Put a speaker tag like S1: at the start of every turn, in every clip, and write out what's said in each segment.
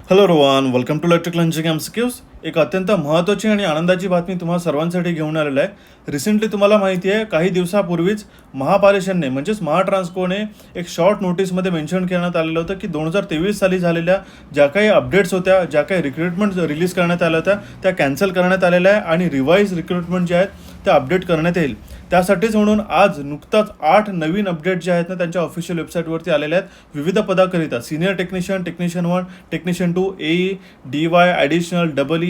S1: Hello Rohan, welcome to electric launching MCQs. एक अत्यंत महत्त्वाची आणि आनंदाची बातमी तुम्हाला सर्वांसाठी घेऊन आलेलं आहे. रिसेंटली तुम्हाला माहिती आहे, काही दिवसापूर्वीच महापारेषणने म्हणजेच महाट्रान्सकोने एक शॉर्ट नोटीसमध्ये मेन्शन करण्यात आलेलं होतं की 2023 साली झालेल्या ज्या काही अपडेट्स होत्या, ज्या काही रिक्रुटमेंट रिलीज करण्यात आल्या होत्या त्या कॅन्सल करण्यात आलेल्या आहे आणि रिवाईज रिक्रुटमेंट जे आहेत त्या अपडेट करण्यात येईल. त्यासाठीच म्हणून आज नुकताच 8 नवीन अपडेट जे आहेत ना त्यांच्या ऑफिशियल वेबसाईटवरती आलेले आहेत. विविध पदाकरिता senior technician, technician 1, technician 2, AE, DY, additional, EE,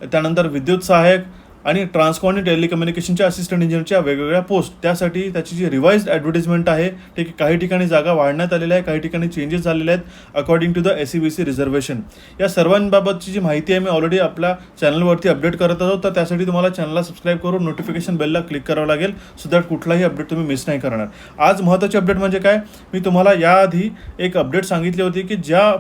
S1: त्यानंतर विद्युत सहाय्यक आणि ट्रान्सकॉन आणि टेलिकम्युनिकेशनच्या असिस्टंट इंजिनियरच्या वेगवेगळ्या पोस्ट. त्यासाठी त्याची जी रिवाइज्ड ॲडव्हर्टिजमेंट आहे ते काही ठिकाणी जागा वाढण्यात आलेल्या आहे, काही ठिकाणी चेंजेस झालेले आहेत अकॉर्डिंग टू द SEBC रिझर्वेशन. या सर्वांबाबतची जी माहिती आहे मी ऑलरेडी आपल्या चॅनलवरती अपडेट करत आहोत. तर त्यासाठी तुम्हाला चॅनलला सबस्क्राईब करून नोटिफिकेशन बेलला क्लिक करावं लागेल सो दॅट कुठलाही अपडेट तुम्ही मिस नाही करणार. आज महत्त्वाची अपडेट म्हणजे काय, मी तुम्हाला याआधी एक अपडेट सांगितली होती की ज्या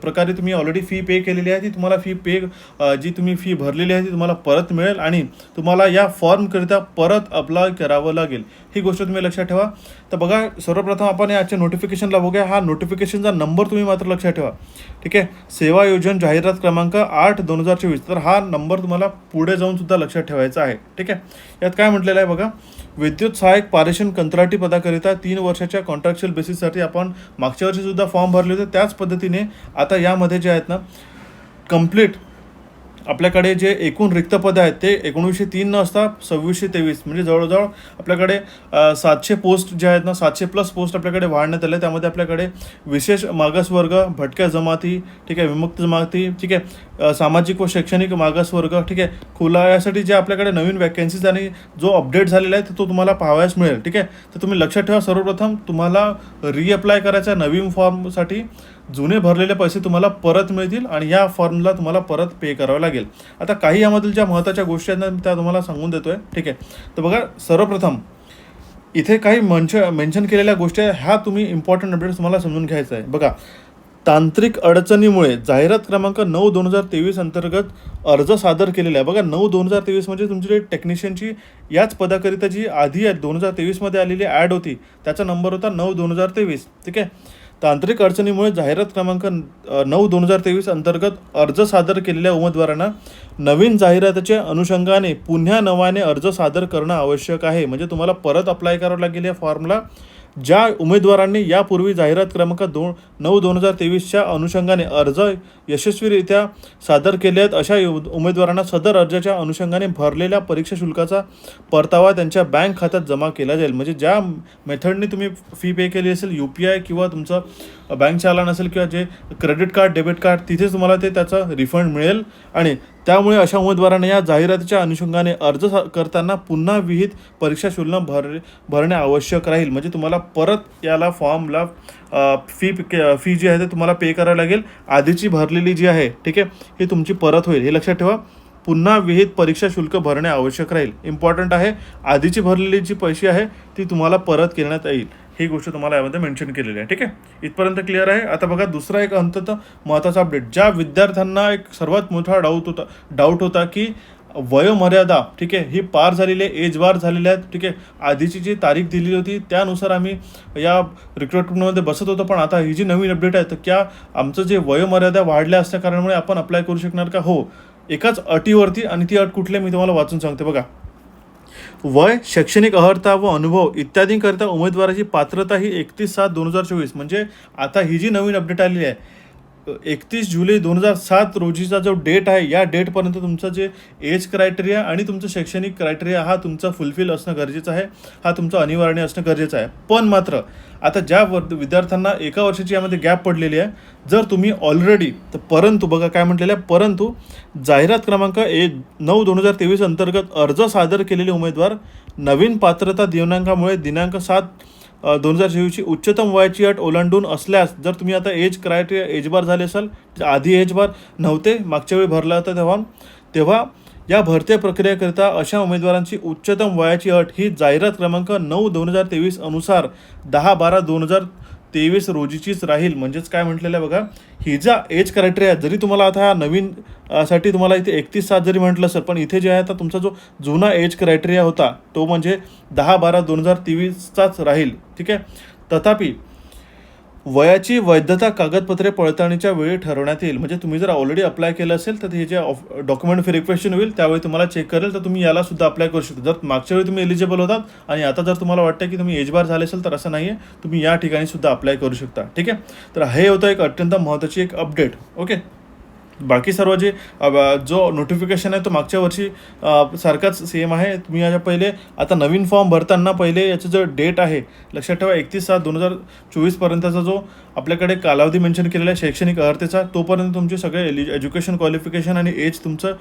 S1: प्रकारे तुम्ही ऑलरेडी फी पे केलेली आहे ती तुम्हाला जी तुम्ही फी भरलेली आहे ती तुम्हाला परत मिळेल आणि तुम्हाला या फॉर्मकरिता परत अप्लाय करावं लागेल. ही गोष्ट तुम्ही लक्षात ठेवा. तर बघा, सर्वप्रथम आपण याच्या नोटिफिकेशनला बघूया. हा नोटिफिकेशनचा नंबर तुम्ही मात्र लक्षात ठेवा, ठीक आहे. सेवा योजना जाहिरात क्रमांक 8/2024. तर हा नंबर तुम्हाला पुढे जाऊन सुद्धा लक्षात ठेवायचा आहे, ठीक आहे. यात काय म्हटलेलं आहे बघा, विद्युत सहाय्यक पारेषण कंत्राटी पदाकरिता 3 वर्षाच्या कॉन्ट्रॅक्च्युअल बेसिससाठी आपण मागच्या वर्षी सुद्धा फॉर्म भरले होते. त्याच पद्धतीने आता यामध्ये जे आहेत ना कंप्लीट आपल्याकडे जे एकूण रिक्त पदं आहेत ते 1903 न असता 2623 म्हणजे जवळजवळ आपल्याकडे 700 पोस्ट जे आहेत ना 700+ पोस्ट आपल्याकडे वाढण्यात आले. त्यामध्ये आपल्याकडे विशेष मागासवर्ग, भटक्या जमाती, ठीक आहे, विमुक्त जमाती, ठीक आहे, सामाजिक व शैक्षणिक मागासवर्ग, ठीक आहे, खुला, यासाठी जे आपल्याकडे नवीन वॅकन्सीज आणि जो अपडेट झालेला आहे तो तुम्हाला पाहावयास मिळेल, ठीक आहे. तर तुम्ही लक्षात ठेवा, सर्वप्रथम तुम्हाला रिअप्लाय करायचा नवीन फॉर्मसाठी जुने भरलेले पैसे तुम्हाला परत मिळतील आणि या फॉर्मला तुम्हाला परत पे करावं लागेल. आता काही यामधील ज्या महत्त्वाच्या गोष्टी आहेत ना त्या तुम्हाला सांगून देतो आहे, ठीक आहे. तर बघा, सर्वप्रथम इथे काही मेन्शन केलेल्या गोष्टी आहेत, ह्या तुम्ही इम्पॉर्टंट अपडेट्स तुम्हाला समजून घ्यायचं आहे. बघा, तांत्रिक अडचणीमुळे जाहिरात क्रमांक 9/2023 अंतर्गत अर्ज सादर केलेला आहे. बघा, 9/2023 म्हणजे तुमची टेक्निशियनची याच पदाकरिता जी आधी 2023 आलेली ॲड होती त्याचा नंबर होता 9/2023, ठीक आहे. तांत्रिक अडचणीमुळे जाहिरात क्रमांक 9/2023 अंतर्गत अर्ज सादर केलेल्या उमेदवारांना नवीन जाहिरातीच्या अनुषंगाने पुन्हा नव्याने अर्ज सादर करणं आवश्यक आहे. म्हणजे तुम्हाला परत अप्लाय करावं लागेल या फॉर्मला. ज्या उमेदवारांनी यापूर्वी जाहिरात क्रमांक 9/2023च्या अनुषंगाने अर्ज यशस्वीरित्या सादर केले आहेत अशा उमेदवारांना सदर अर्जाच्या अनुषंगाने भरलेल्या परीक्षा शुल्काचा परतावा त्यांच्या बँक खात्यात जमा केला जाईल. म्हणजे ज्या मेथडने तुम्ही फी पे केली असेल, UPI किंवा तुमचं बँक चालान असेल किंवा जे क्रेडिट कार्ड, डेबिट कार्ड, तिथेच तुम्हाला त्याचा रिफंड मिळेल. आणि त्यामुळे अशा उमेदवारांना या जाहिरातीच्या अनुषंगाने अर्ज करताना पुन्हा विहित परीक्षा शुल्क भरणे आवश्यक राहील. म्हणजे तुम्हाला परत याला फॉर्मला फी जी आहे ते तुम्हाला पे करावं लागेल. आधीची भरलेली जी आहे, ठीक आहे, ही तुमची परत होईल. हे लक्षात ठेवा. पुन्हा विहित परीक्षा शुल्क भरणे आवश्यक राहील. इम्पॉर्टंट आहे, आधीची भरलेली जी पैसे आहे ती तुम्हाला परत करण्यात येईल. ही गोष्ट तुम्हाला यामध्ये मेन्शन केलेली आहे, ठीक आहे. इथपर्यंत क्लिअर आहे. आता बघा, दुसरा एक महत्त्वाचा अपडेट. ज्या विद्यार्थ्यांना एक सर्वात मोठा डाऊट होता की वयोमर्यादा, ठीक आहे, ही पार झालेली आहे, एज बार झालेले आहेत, ठीक आहे. आधीची जी तारीख दिलेली होती त्यानुसार आम्ही या रिक्रुटमेंटमध्ये बसत होतो, पण आता ही जी नवीन अपडेट आहे तर क्या आमचं जे वयोमर्यादा वाढल्या असल्या कारणामुळे आपण अप्लाय करू शकणार का? हो, एकाच अटीवरती. आणि ती अट कुठली मी तुम्हाला वाचून सांगते. बघा, वय, शैक्षणिक अर्हता व अनुभव इत्यादींकरिता उमेदवाराची पात्रता ही 31/7/2024. म्हणजे आता ही जी नवीन अपडेट आलेली आहे 31 जुलै 2007 रोजीचा जो डेट आहे या डेटपर्यंत तुमचं जे एज क्रायटेरिया आणि तुमचं शैक्षणिक क्रायटेरिया हा तुमचा फुलफिल असणं गरजेचं आहे, हा तुमचं अनिवार्य असणं गरजेचं आहे. पण मात्र आता ज्या विद्यार्थ्यांना एका वर्षाची यामध्ये गॅप पडलेली आहे, जर तुम्ही ऑलरेडी, तर परंतु बघा काय म्हटलेलं आहे, परंतु जाहिरात क्रमांक 9/2023 अंतर्गत अर्ज सादर केलेले उमेदवार नवीन पात्रता दिनांकामुळे दिनांक 7/2024ची उच्चतम वयाची अट ओलांडून असल्यास, जर तुम्ही आता एज क्रायटेरिया एज बार झाले असाल, आधी एज बार नव्हते, मागच्या वेळी भरला होता तेव्हा या भरती प्रक्रियेकरिता अशा उमेदवारांची उच्चतम वयाची अट ही जाहिरात क्रमांक 9/2023 अनुसार 10/12/2023 रोजीचीच राहील. म्हणजेच काय म्हटलेलं आहे बघा, ही ज्या एज क्रायटेरिया जरी तुम्हाला आता हा नवीन साठी तुम्हाला इथे 31/7 जरी म्हटलं असेल, पण इथे जे आहे आता तुमचा जो जुना एज क्रायटेरिया होता तो म्हणजे 10/12/2023चाच राहील, ठीक आहे. तथापि वयाची वैधता कागदपत्रे पडताळणीच्या वेळी ठरवण्यात येईल. म्हणजे तुम्ही जर ऑलरेडी अप्लाय केलं असेल तर हे जे डॉक्युमेंट व्हेरिफिकेशन होईल त्यावेळी तुम्हाला चेक करेल, तर तुम्ही याला सुद्धा अप्लाय करू शकता. जर मागच्या वेळी तुम्ही एलिजिबल होतात आणि आता जर तुम्हाला वाटतं की तुम्ही एज बार झाले असेल तर असं नाही आहे, तुम्ही या ठिकाणी सुद्धा अप्लाय करू शकता. ठीक आहे, तर हे होतं एक अत्यंत महत्त्वाची एक अपडेट. ओके, बाकी सर्व जे जो नोटिफिकेशन आहे तो मागच्या वर्षी सारखाच सेम आहे. तुम्ही याच्या पहिले आता नवीन फॉर्म भरताना पहिले याचं जो डेट आहे लक्षात ठेवा, 31/7/2024पर्यंतचा जो आपल्याकडे कालावधी मेन्शन केलेला आहे शैक्षणिक अर्हतेचा, तोपर्यंत तुमचे सगळे एज्युकेशन क्वालिफिकेशन आणि एज तुमचं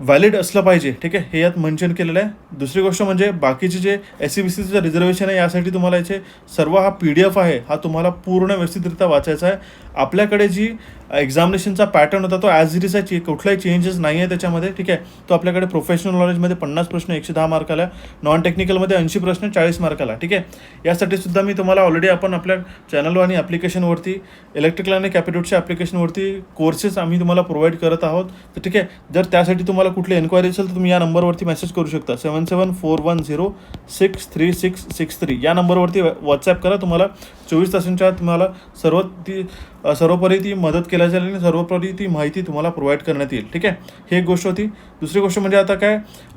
S1: व्हॅलिड असलं पाहिजे. ठीक आहे, हे यात मेन्शन केलेलं आहे. दुसरी गोष्ट म्हणजे बाकीचे जे SC-BCचं रिझर्वेशन आहे यासाठी तुम्हाला याचे सर्व हा PDF आहे हा तुम्हाला पूर्ण व्यवस्थितरित्या वाचायचा आहे. आपल्याकडे जी एक्झामिनेशनचा पॅटर्न होता तो ॲज इट इज आहे, कुठलाही चेंजेस नाही आहे त्याच्यामध्ये. ठीक आहे, तो आपल्याकडे प्रोफेशनल नॉलेजमध्ये 50 प्रश्न 110 मार्काला, नॉन टेक्निकलमध्ये 80 प्रश्न 40 मार्काला. ठीक आहे, यासाठी सुद्धा मी तुम्हाला ऑलरेडी आपण आपल्या चॅनलवर आणि ॲप्लिकेशनवरती इलेक्ट्रिकल आणि कॅपिट्यूटच्या ॲप्लिकेशनवरती कोर्सेस आम्ही तुम्हाला प्रोव्हाइड करत आहोत. तर ठीक आहे, जर त्यासाठी तुम्हाला कुठली एन्क्वायरी असेल तर तुम्ही या नंबरवरती मेसेज करू शकता. 7741063663 या नंबरवरती व्हॉट्सॲप करा. तुम्हाला 24 तासांच्या आत तुम्हाला सर्वोपरी ती मदत केल्या जाईल आणि सर्वोपरी ती माहिती तुम्हाला प्रोव्हाइड करण्यात येईल. ठीक आहे, ही एक गोष्ट होती. दुसरी गोष्ट म्हणजे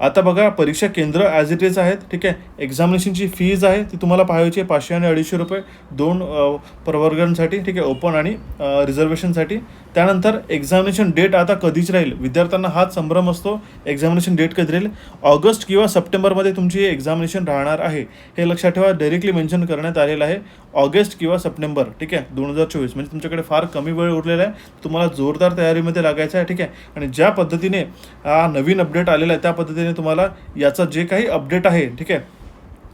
S1: आता बघा परीक्षा केंद्र ॲज इट इज आहेत. ठीक आहे, एक्झामिनेशनची फीज आहे ती तुम्हाला पाहायची आहे 500 आणि 250 रुपये दोन प्रवर्गांसाठी. ठीक आहे, ओपन आणि रिझर्वेशनसाठी. त्यानंतर एक्झामिनेशन डेट आता कधीच राहील, विद्यार्थ्यांना हाच संभ्रम असतो एक्झामिनेशन डेट कधी राहील. ऑगस्ट किंवा सप्टेंबरमध्ये तुमची एक्झामिनेशन राहणार आहे, हे लक्षात ठेवा. डायरेक्टली मेन्शन करण्यात आलेलं आहे ऑगस्ट किंवा सप्टेंबर. ठीक आहे, 2024. म्हणजे तुमच्याकडे फार कमी वेळ उरलेला आहे, तुम्हाला जोरदार तयारीमध्ये लागायचं आहे. ठीक आहे, आणि ज्या पद्धतीने हा नवीन अपडेट आलेला आहे त्या पद्धतीने तुम्हाला याचा जे काही अपडेट आहे. ठीक आहे,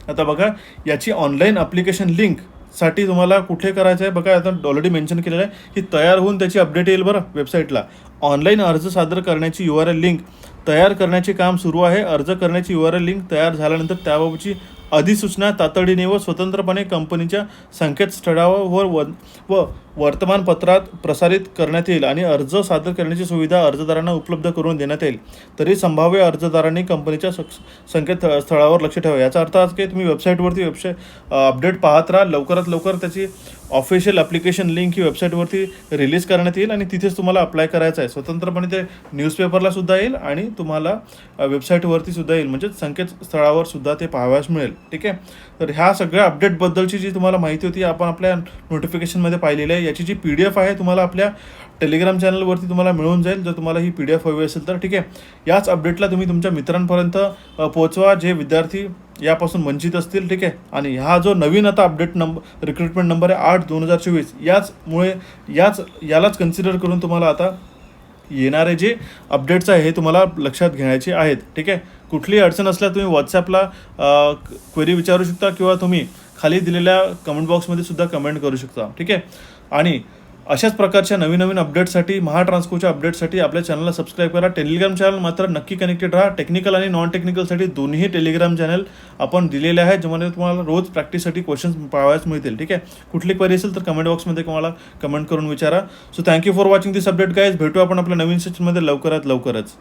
S1: आता बघा याची ऑनलाईन ॲप्लिकेशन लिंक साठी तुम्हाला कुठे करायचं आहे बघा, आता ऑलरेडी मेन्शन केलेलं आहे की तयार होऊन त्याची अपडेट येईल बरं वेबसाईटला. ऑनलाईन अर्ज सादर करण्याची URL लिंक तयार करण्याचे काम सुरू आहे. अर्ज करण्याची URL लिंक तयार झाल्यानंतर त्याबाबतची अधिसूचना तातडीने व स्वतंत्रपणे कंपनीच्या संकेतस्थळावर व वर्तमानपत्रात प्रसारित करण्यात येईल आणि अर्ज सादर करण्याची सुविधा अर्जदारांना उपलब्ध करून देण्यात येईल. तरी संभाव्य अर्जदारांनी कंपनीच्या संकेतस्थळावर लक्ष ठेवा. याचा अर्थ आज की तुम्ही वेबसाईटवरती अपडेट पाहत राहा. लवकरात लवकर त्याची ऑफिशियल ॲप्लिकेशन लिंक ही वेबसाईटवरती रिलीज करण्यात येईल आणि तिथेच तुम्हाला अप्लाय करायचं आहे. स्वतंत्रपणे ते न्यूजपेपरला सुद्धा येईल आणि तुम्हाला वेबसाईटवरती सुद्धा येईल, म्हणजे संकेतस्थळावर सुद्धा ते पाहावयास मिळेल. ठीक आहे, तर ह्या सगळ्या अपडेटबद्दलची जी तुम्हाला माहिती होती आपण आपल्या नोटिफिकेशनमध्ये पाहिलेली आहे. याची जी PDF आहे तुम्हाला आपल्या टेलिग्राम चॅनलवरती तुम्हाला मिळून जाईल जर तुम्हाला ही PDF हवी असेल तर. ठीक आहे, याच अपडेटला तुम्ही तुमच्या मित्रांपर्यंत पोहोचवा जे विद्यार्थी यापासून वंचित असतील. ठीक आहे, आणि हा जो नवीन आता अपडेट रिक्रुटमेंट नंबर आहे 8/2024 यालाच कन्सिडर करून तुम्हाला आता येणारे जे अपडेट्स आहे हे तुम्हाला लक्षात घ्यायचे आहेत. ठीक आहे, कुठलीही अडचण असल्यास तुम्ही व्हॉट्सॲपला क्वेरी विचारू शकता किंवा तुम्ही खाली दिलेल्या कमेंट बॉक्समध्ये सुद्धा कमेंट करू शकता. ठीक आहे, आणि अशाच प्रकारच्या नवीन अपडेट्ससाठी महाट्रान्सकोच्या अपडेट्ससाठी आपल्या चॅनलला सबस्क्राईब करा. टेलिग्राम चॅनल मात्र नक्की कनेक्टेड राहा. टेक्निकल आणि नॉन टेक्निकलसाठी दोन्ही टेलिग्राम चॅनल आपण दिलेले आहेत, ज्यामध्ये तुम्हाला रोज प्रॅक्टिससाठी क्वेश्चन्स पाहावयास मिळतील. ठीक आहे, कुठली क्वेरी असेल तर कमेंट बॉक्समध्ये तुम्हाला कमेंट करून विचारा. So thank you for watching this update guys. भेटू आपण आपल्या नवीन सेशनमध्ये लवकरात लवकरच.